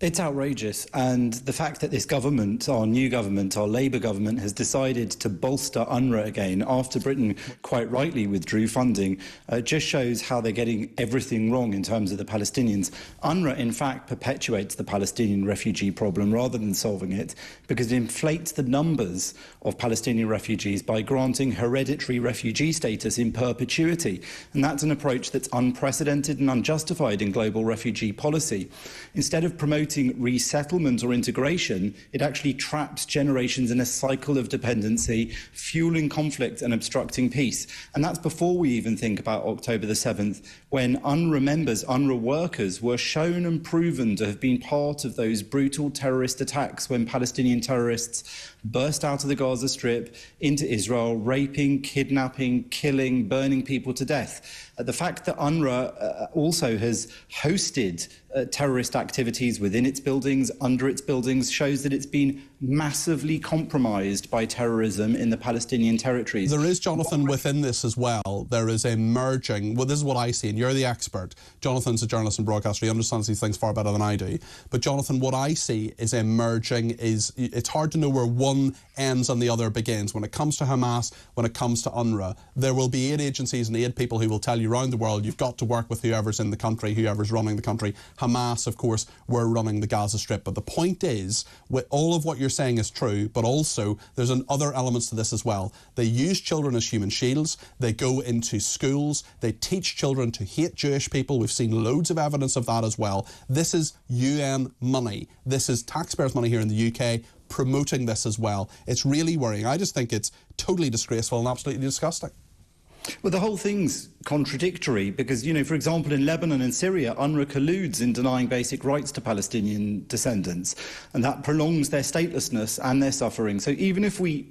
It's outrageous, and the fact that this government, our new government, our Labour government, has decided to bolster UNWRA again after Britain quite rightly withdrew funding just shows how they're getting everything wrong in terms of the Palestinians. UNWRA, in fact, perpetuates the Palestinian refugee problem rather than solving it, because it inflates the numbers of Palestinian refugees by granting hereditary refugee status in perpetuity. And that's an approach that's unprecedented and unjustified in global refugee policy. Instead of promoting resettlement or integration, it actually traps generations in a cycle of dependency, fueling conflict and obstructing peace. And that's before we even think about October the 7th, when UNWRA members, UNWRA workers, were shown and proven to have been part of those brutal terrorist attacks when Palestinian terrorists burst out of the Gaza Strip into Israel, raping, kidnapping, killing, burning people to death. The fact that UNWRA also has hosted terrorist activities within its buildings, under its buildings, shows that it's been massively compromised by terrorism in the Palestinian territories. There is, Jonathan, within this as well, there is a merging, well, this is what I see, and you're the expert. Jonathan's a journalist and broadcaster, he understands these things far better than I do. But Jonathan, what I see is a merging, it's hard to know where one ends and the other begins. When it comes to Hamas, when it comes to UNWRA, there will be aid agencies and aid people who will tell you around the world, you've got to work with whoever's in the country, whoever's running the country. Hamas, of course, were running the Gaza Strip. But the point is, with all of what you're saying is true, but also there's other elements to this as well. They use children as human shields. They go into schools. They teach children to hate Jewish people. We've seen loads of evidence of that as well. This is UN money. This is taxpayers' money here in the UK promoting this as well. It's really worrying. I just think it's totally disgraceful and absolutely disgusting. Well, the whole thing's contradictory because, you know, for example, in Lebanon and Syria, UNWRA colludes in denying basic rights to Palestinian descendants, and that prolongs their statelessness and their suffering. So even if we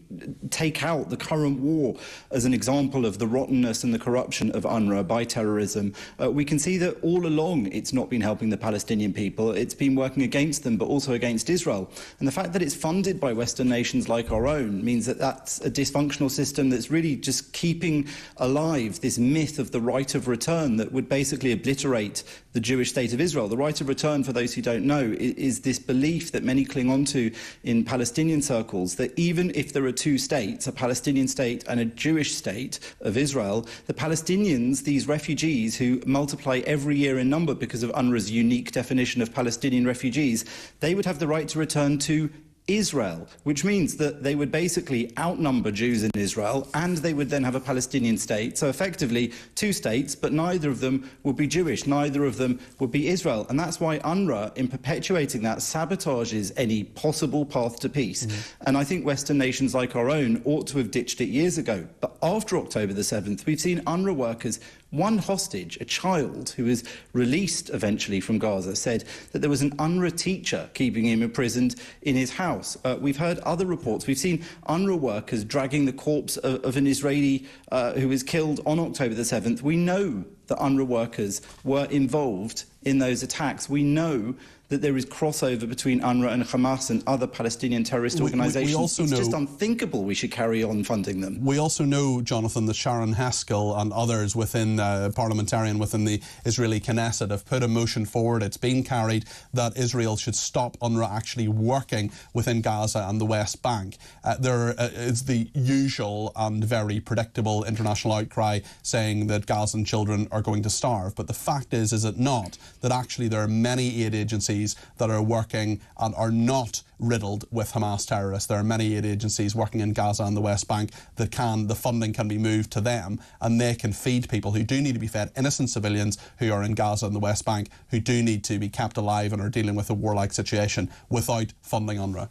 take out the current war as an example of the rottenness and the corruption of UNWRA by terrorism, we can see that all along it's not been helping the Palestinian people. It's been working against them, but also against Israel. And the fact that it's funded by Western nations like our own means that that's a dysfunctional system that's really just keeping alive this myth of the right of return that would basically obliterate the Jewish state of Israel. The right of return, for those who don't know, is this belief that many cling on to in Palestinian circles, that even if there are two states, a Palestinian state and a Jewish state of Israel, the Palestinians, these refugees who multiply every year in number because of UNRWA's unique definition of Palestinian refugees, they would have the right to return to Israel, which means that they would basically outnumber Jews in Israel and they would then have a Palestinian state. So effectively two states, but neither of them would be Jewish, neither of them would be Israel. And that's why UNRWA, in perpetuating that, sabotages any possible path to peace. And I think Western nations like our own ought to have ditched it years ago. But after October the 7th, we've seen UNRWA workers, one hostage, a child who was released eventually from Gaza, said that there was an UNRWA teacher keeping him imprisoned in his house. We've heard other reports. We've seen UNRWA workers dragging the corpse of an Israeli who was killed on October the 7th. We know that UNRWA workers were involved in those attacks. We know that there is crossover between UNRWA and Hamas and other Palestinian terrorist organisations. It's just unthinkable we should carry on funding them. We also know, Jonathan, that Sharon Haskell and others within parliamentarian within the Israeli Knesset have put a motion forward. It's been carried that Israel should stop UNRWA actually working within Gaza and the West Bank. There is the usual and very predictable international outcry saying that Gazan children are going to starve. But the fact is it not, that actually there are many aid agencies that are working and are not riddled with Hamas terrorists. There are many aid agencies working in Gaza and the West Bank that the funding can be moved to them and they can feed people who do need to be fed, innocent civilians who are in Gaza and the West Bank who do need to be kept alive and are dealing with a warlike situation without funding UNRWA.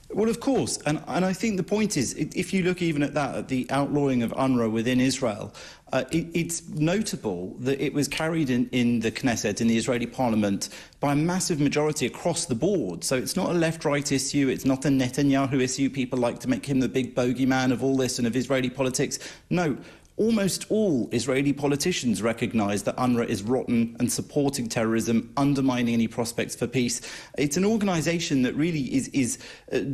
Well, of course, and I think the point is, if you look even at that, at the outlawing of UNRWA within Israel, it's notable that it was carried in the Knesset, in the Israeli parliament, by a massive majority across the board. So it's not a left-right issue, it's not a Netanyahu issue. People like to make him the big bogeyman of all this and of Israeli politics. No. almost all Israeli politicians recognise that UNWRA is rotten and supporting terrorism, undermining any prospects for peace. It's an organisation that really is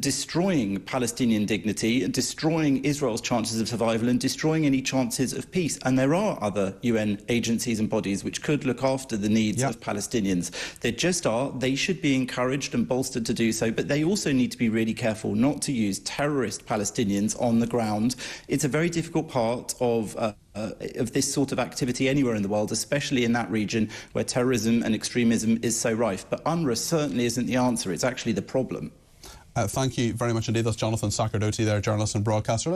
destroying Palestinian dignity, destroying Israel's chances of survival and destroying any chances of peace. And there are other UN agencies and bodies which could look after the needs of Palestinians. There just are. They should be encouraged and bolstered to do so, but they also need to be really careful not to use terrorist Palestinians on the ground. It's a very difficult part of this sort of activity anywhere in the world, especially in that region where terrorism and extremism is so rife. But UNWRA certainly isn't the answer. It's actually the problem. Thank you very much indeed. That's Jonathan Sacerdoti there, journalist and broadcaster.